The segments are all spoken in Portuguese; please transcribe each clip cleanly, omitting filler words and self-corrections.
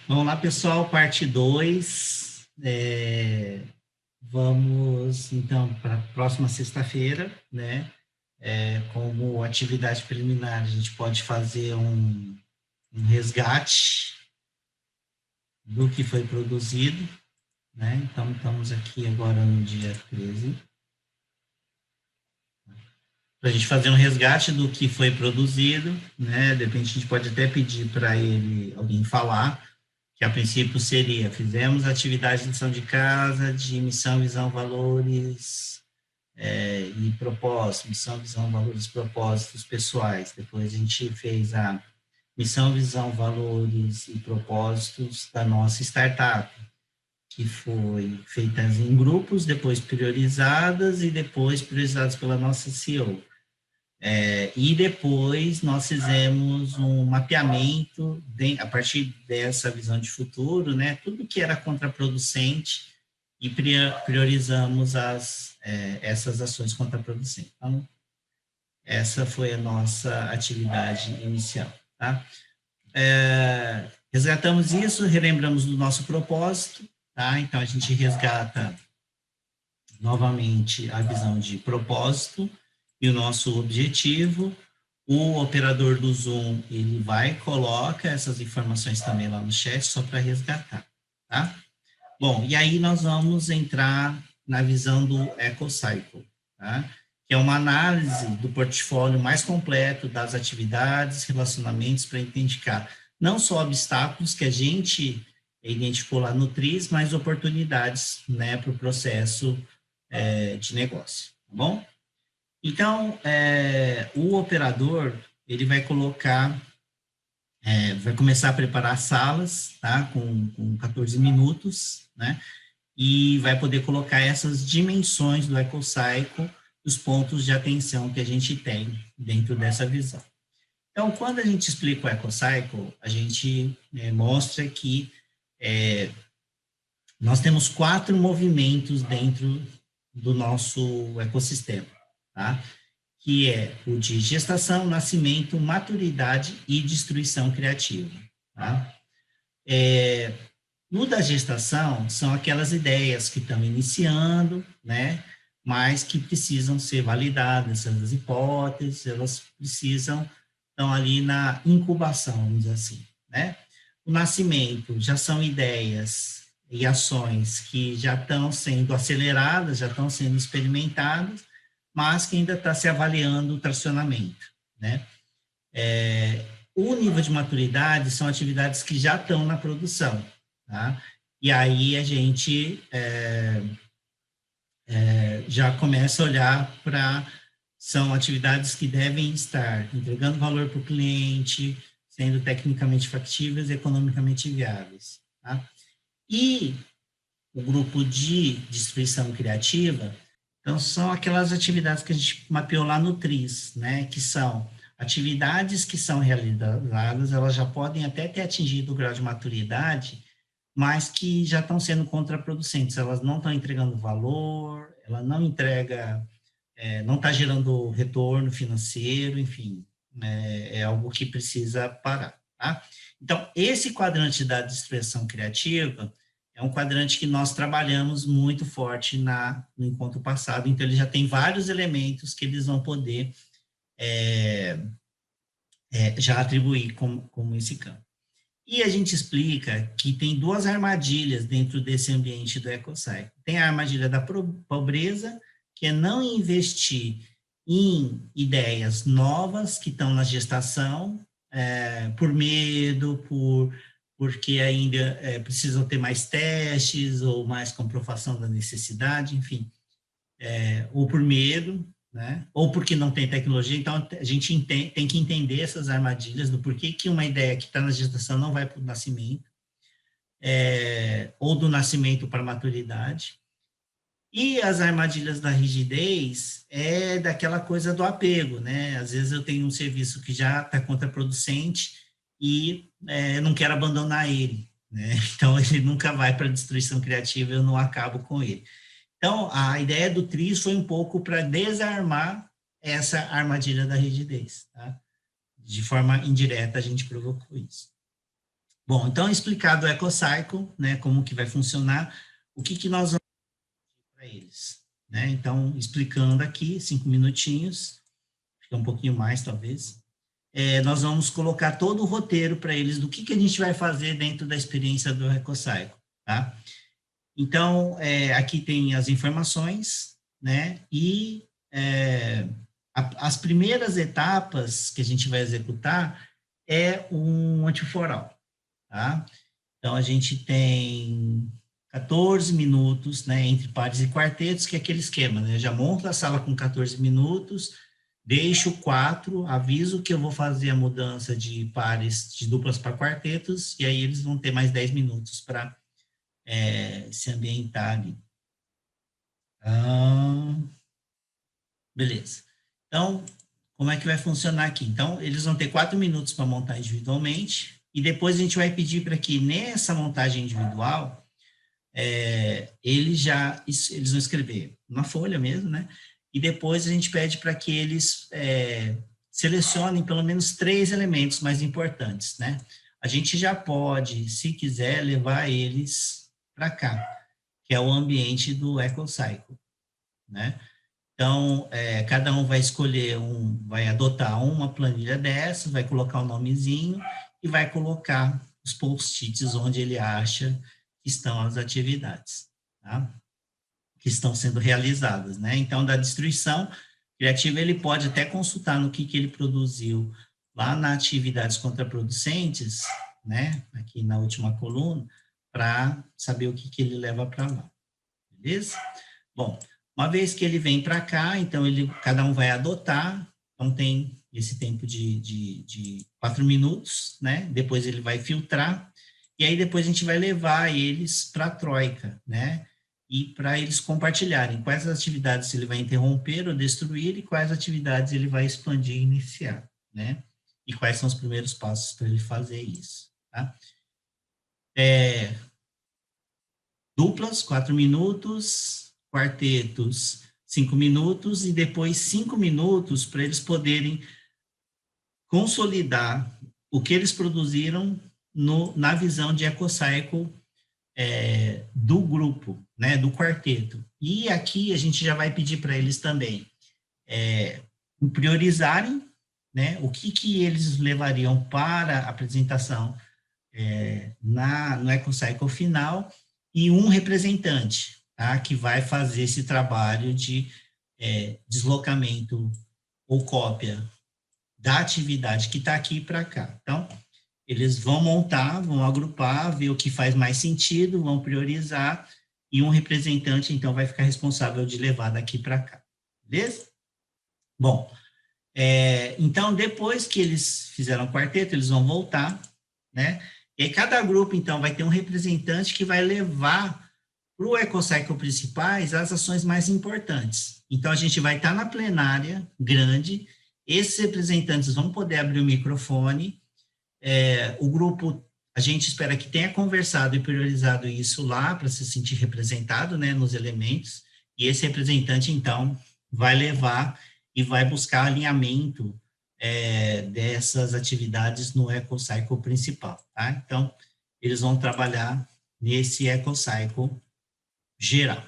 Vamos lá, pessoal, parte 2. Vamos, então, para a próxima sexta-feira, né? Como atividade preliminar, a gente pode fazer um resgate do que foi produzido, né? Então, estamos aqui agora no dia 13. Para a gente fazer um resgate do que foi produzido, né? De repente, a gente pode até pedir para alguém falar, que a princípio seria: fizemos atividade de lição de casa, de missão, visão, valores e propósitos, missão, visão, valores, propósitos pessoais. Depois a gente fez a missão, visão, valores e propósitos da nossa startup, que foi feita em grupos, depois priorizadas e depois priorizadas pela nossa CEO. E depois nós fizemos um mapeamento a partir dessa visão de futuro, né? Tudo que era contraproducente e priorizamos essas ações contraproducentes. Então, essa foi a nossa atividade inicial, tá? Resgatamos isso, relembramos do nosso propósito, tá? Então, a gente resgata novamente a visão de propósito e o nosso objetivo. O operador do Zoom, ele vai e coloca essas informações também lá no chat, só para resgatar, tá? Bom, e aí nós vamos entrar na visão do EcoCycle, tá? Que é uma análise do portfólio mais completo das atividades, relacionamentos, para identificar não só obstáculos que a gente identificou lá no TRIS, mas oportunidades, né, para o processo de negócio, tá bom? Então, o operador, ele vai colocar, vai começar a preparar salas, tá? Com 14 minutos, né? E vai poder colocar essas dimensões do EcoCycle, os pontos de atenção que a gente tem dentro dessa visão. Então, quando a gente explica o EcoCycle, a gente mostra que nós temos 4 movimentos dentro do nosso ecossistema, tá? Que é o de gestação, nascimento, maturidade e destruição criativa, tá? No da gestação, são aquelas ideias que estão iniciando, né? Mas que precisam ser validadas, essas hipóteses, elas estão ali na incubação, vamos dizer assim, né? O nascimento já são ideias e ações que já estão sendo aceleradas, já estão sendo experimentadas, mas que ainda está se avaliando o tracionamento, né? O nível de maturidade são atividades que já estão na produção, tá? E aí a gente já começa a olhar para, são atividades que devem estar entregando valor para o cliente, sendo tecnicamente factíveis e economicamente viáveis, tá? E o grupo de destruição criativa, então, são aquelas atividades que a gente mapeou lá no TRIS, né? Que são atividades que são realizadas, elas já podem até ter atingido o grau de maturidade, mas que já estão sendo contraproducentes, elas não estão entregando valor, ela não entrega, não está gerando retorno financeiro, enfim, é algo que precisa parar, tá? Então, esse quadrante da destruição criativa é um quadrante que nós trabalhamos muito forte no encontro passado, então ele já tem vários elementos que eles vão poder já atribuir como esse campo. E a gente explica que tem 2 armadilhas dentro desse ambiente do EcoCycle. Tem a armadilha da pobreza, que é não investir em ideias novas que estão na gestação, por medo, porque ainda precisam ter mais testes ou mais comprovação da necessidade, enfim, ou por medo, né? Ou porque não tem tecnologia. Então, a gente tem que entender essas armadilhas do porquê que uma ideia que está na gestação não vai para o nascimento, ou do nascimento para a maturidade. E as armadilhas da rigidez é daquela coisa do apego, né? Às vezes eu tenho um serviço que já está contraproducente e não quero abandonar ele, né? Então ele nunca vai para a destruição criativa, eu não acabo com ele. Então a ideia do TRIS foi um pouco para desarmar essa armadilha da rigidez, tá? De forma indireta a gente provocou isso. Bom, então, explicado o EcoCycle, né, como que vai funcionar, o que que nós vamos para eles, né? Então, explicando aqui, 5 minutinhos, fica um pouquinho mais, talvez. Nós vamos colocar todo o roteiro para eles do que a gente vai fazer dentro da experiência do EcoCycle, tá? Então, aqui tem as informações, né? E as primeiras etapas que a gente vai executar é um antiforal, tá? Então, a gente tem 14 minutos, né, entre pares e quartetos, que é aquele esquema, né? Eu já monto a sala com 14 minutos, deixo 4, aviso que eu vou fazer a mudança de pares, de duplas para quartetos, e aí eles vão ter mais 10 minutos para se ambientar ali. Beleza. Então, como é que vai funcionar aqui? Então, eles vão ter 4 minutos para montar individualmente, e depois a gente vai pedir para que nessa montagem individual, eles vão escrever uma folha mesmo, né? E depois a gente pede para que eles selecionem pelo menos 3 elementos mais importantes, né? A gente já pode, se quiser, levar eles para cá, que é o ambiente do EcoCycle, né? Então, cada um vai escolher vai adotar uma planilha dessa, vai colocar o nomezinho e vai colocar os post-its onde ele acha que estão as atividades, tá? Que estão sendo realizadas, né? Então, da destruição criativa, ele pode até consultar no que ele produziu lá na atividades contraproducentes, né? Aqui na última coluna, para saber o que ele leva para lá, beleza? Bom, uma vez que ele vem para cá, então cada um vai adotar, então tem esse tempo de 4 minutos, né? Depois ele vai filtrar, e aí depois a gente vai levar eles para a troika, né? E para eles compartilharem quais atividades ele vai interromper ou destruir e quais atividades ele vai expandir e iniciar, né? E quais são os primeiros passos para ele fazer isso, tá? Duplas, 4 minutos, quartetos, 5 minutos, e depois 5 minutos para eles poderem consolidar o que eles produziram na visão de EcoCycle do grupo, né, do quarteto. E aqui a gente já vai pedir para eles também priorizarem, né, o que eles levariam para a apresentação no EcoCycle final, e um representante, tá, que vai fazer esse trabalho de deslocamento ou cópia da atividade que está aqui para cá. Então, eles vão montar, vão agrupar, ver o que faz mais sentido, vão priorizar, e um representante, então, vai ficar responsável de levar daqui para cá. Beleza? Bom, então, depois que eles fizeram o quarteto, eles vão voltar, né? E aí, cada grupo, então, vai ter um representante que vai levar para o EcoCycle principais as ações mais importantes. Então, a gente vai estar na plenária grande, esses representantes vão poder abrir o microfone, o grupo, a gente espera que tenha conversado e priorizado isso lá, para se sentir representado, né, nos elementos, e esse representante, então, vai levar e vai buscar alinhamento dessas atividades no EcoCycle principal, tá? Então, eles vão trabalhar nesse EcoCycle geral,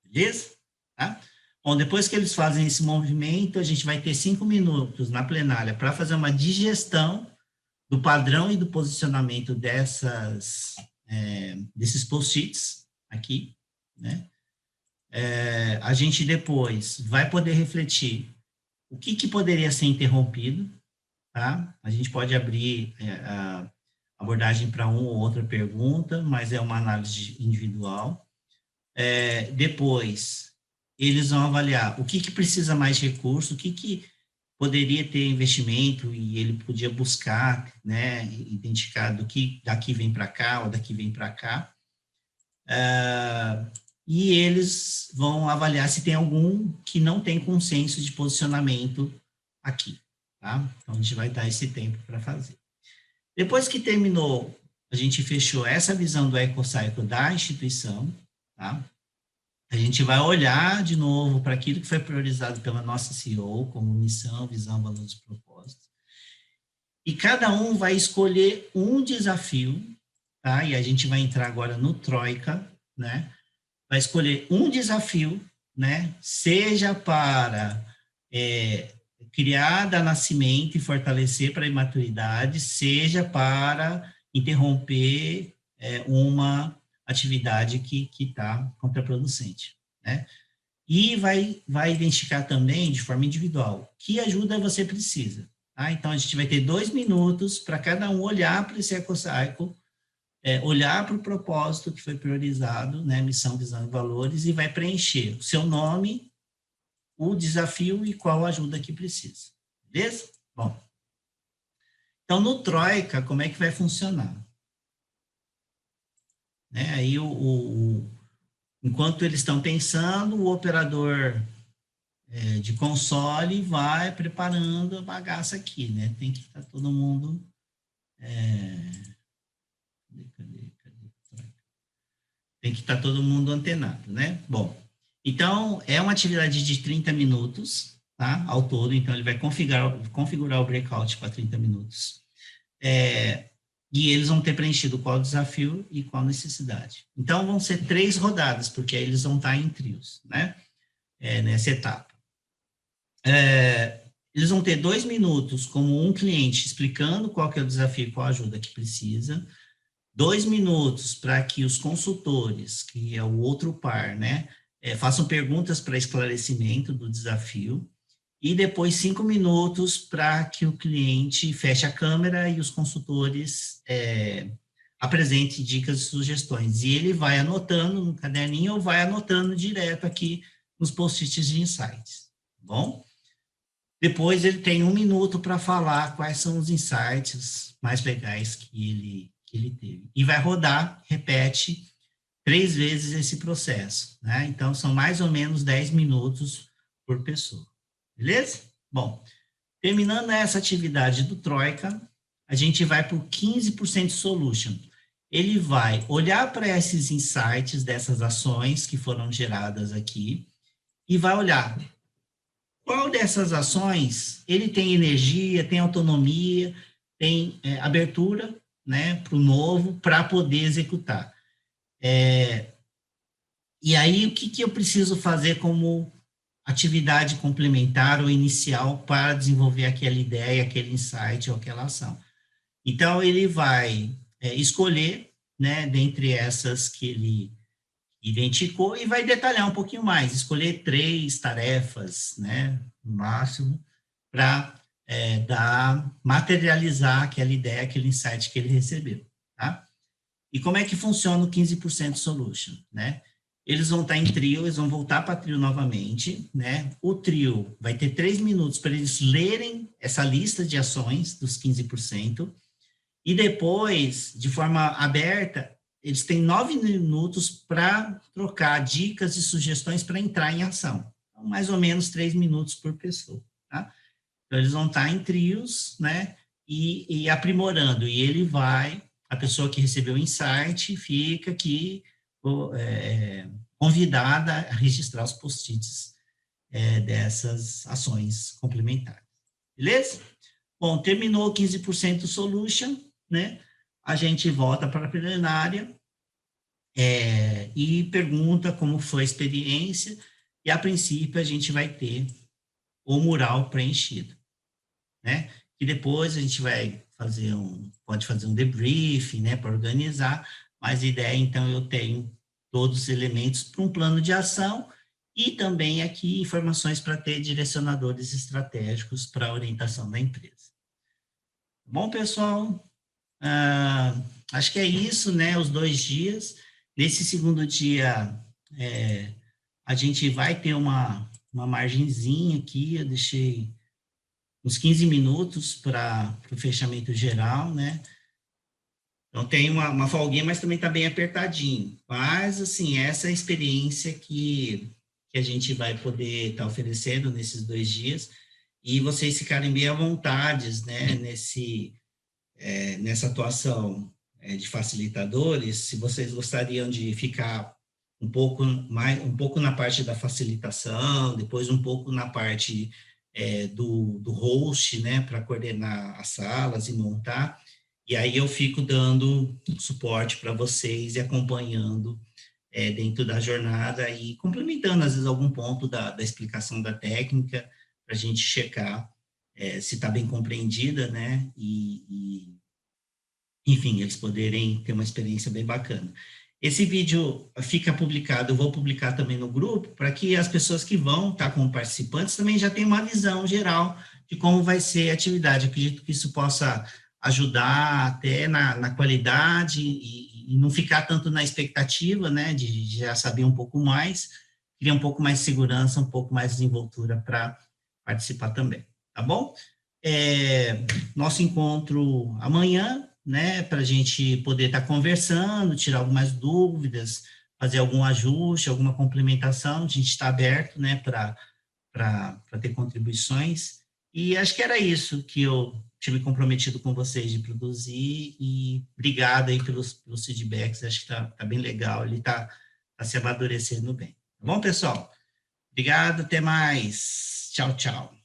beleza? Tá? Bom, depois que eles fazem esse movimento, a gente vai ter 5 minutos na plenária para fazer uma digestão do padrão e do posicionamento desses post-its aqui, né? A gente depois vai poder refletir o que poderia ser interrompido, tá? A gente pode abrir a abordagem para uma ou outra pergunta, mas é uma análise individual. Depois, eles vão avaliar o que precisa mais de recurso, o que poderia ter investimento e ele podia buscar, né, identificar do que daqui vem para cá ou daqui vem para cá. E eles vão avaliar se tem algum que não tem consenso de posicionamento aqui, tá? Então, a gente vai dar esse tempo para fazer. Depois que terminou, a gente fechou essa visão do EcoCycle da instituição, tá? A gente vai olhar de novo para aquilo que foi priorizado pela nossa CEO, como missão, visão, valores e propósitos. E cada um vai escolher um desafio, tá? E a gente vai entrar agora no Troika, né? Vai escolher um desafio, né? Seja para criar da nascimento e fortalecer para a imaturidade, seja para interromper uma atividade que está contraproducente, né? E vai identificar também, de forma individual, que ajuda você precisa. Tá? Então, a gente vai ter 2 minutos para cada um olhar para esse ecocycle, olhar para o propósito que foi priorizado, né, missão, visão e valores, e vai preencher o seu nome, o desafio e qual ajuda que precisa. Beleza? Bom. Então, no Troika, como é que vai funcionar? Né, aí, enquanto eles estão pensando, o operador de console vai preparando a bagaça aqui, né? Tem que estar todo mundo... Tem que estar todo mundo antenado, né? Bom, então, é uma atividade de 30 minutos, tá? Ao todo, então ele vai configurar o breakout para 30 minutos. E eles vão ter preenchido qual desafio e qual necessidade. Então, vão ser 3 rodadas, porque aí eles vão estar em trios, né? Nessa etapa. Eles vão ter 2 minutos como um cliente explicando qual que é o desafio e qual a ajuda que precisa. 2 minutos para que os consultores, que é o outro par, né, façam perguntas para esclarecimento do desafio. E depois 5 minutos para que o cliente feche a câmera e os consultores apresentem dicas e sugestões. E ele vai anotando no caderninho ou vai anotando direto aqui nos post-its de insights. Tá bom? Depois ele tem 1 minuto para falar quais são os insights mais legais que ele teve. E vai rodar, repete, 3 vezes esse processo. Né? Então, são mais ou menos 10 minutos por pessoa. Beleza? Bom, terminando essa atividade do Troika, a gente vai para o 15% Solution. Ele vai olhar para esses insights dessas ações que foram geradas aqui e vai olhar qual dessas ações ele tem energia, tem autonomia, tem abertura, né, para o novo, para poder executar. E aí, o que eu preciso fazer como atividade complementar ou inicial para desenvolver aquela ideia, aquele insight ou aquela ação? Então, ele vai escolher, né, dentre essas que ele identificou e vai detalhar um pouquinho mais, escolher 3 tarefas, né, no máximo, para materializar aquela ideia, aquele insight que ele recebeu, tá? E como é que funciona o 15% Solution, né? Eles vão estar em trio, eles vão voltar para trio novamente, né? O trio vai ter 3 minutos para eles lerem essa lista de ações dos 15%, e depois, de forma aberta, eles têm 9 minutos para trocar dicas e sugestões para entrar em ação. Então, mais ou menos 3 minutos por pessoa, tá? Então, eles vão estar em trios, né? E aprimorando. E ele vai, a pessoa que recebeu o insight, fica aqui convidada a registrar os post-its dessas ações complementares. Beleza? Bom, terminou o 15% Solution, né? A gente volta para a plenária e pergunta como foi a experiência, e a princípio a gente vai ter o mural preenchido, né? E depois a gente vai pode fazer um debriefing, né, para organizar, mas a ideia, então, eu tenho todos os elementos para um plano de ação e também aqui informações para ter direcionadores estratégicos para a orientação da empresa. Bom, pessoal, acho que é isso, né, os 2 dias. Nesse segundo dia, a gente vai ter uma margenzinha aqui, eu deixei uns 15 minutos para o fechamento geral, né? Então, tem uma folguinha, mas também está bem apertadinho. Mas, assim, essa é a experiência que a gente vai poder estar oferecendo nesses 2 dias, e vocês ficarem bem à vontade, né, nessa atuação de facilitadores, se vocês gostariam de ficar um pouco na parte da facilitação, depois um pouco na parte do host, né, para coordenar as salas e montar, e aí eu fico dando suporte para vocês e acompanhando dentro da jornada e complementando, às vezes, algum ponto da explicação da técnica, para a gente checar se está bem compreendida, né, enfim, eles poderem ter uma experiência bem bacana. Esse vídeo fica publicado, eu vou publicar também no grupo, para que as pessoas que vão estar como participantes também já tenham uma visão geral de como vai ser a atividade. Eu acredito que isso possa ajudar até na qualidade e não ficar tanto na expectativa, né, de já saber um pouco mais, criar um pouco mais de segurança, um pouco mais de desenvoltura para participar também, tá bom? Nosso encontro amanhã, né, para a gente poder estar conversando, tirar algumas dúvidas, fazer algum ajuste, alguma complementação, a gente está aberto, né, para ter contribuições, e acho que era isso que eu tive comprometido com vocês de produzir, e obrigado aí pelos feedbacks, acho que tá bem legal, ele tá se amadurecendo bem. Tá bom, pessoal? Obrigado, até mais. Tchau, tchau.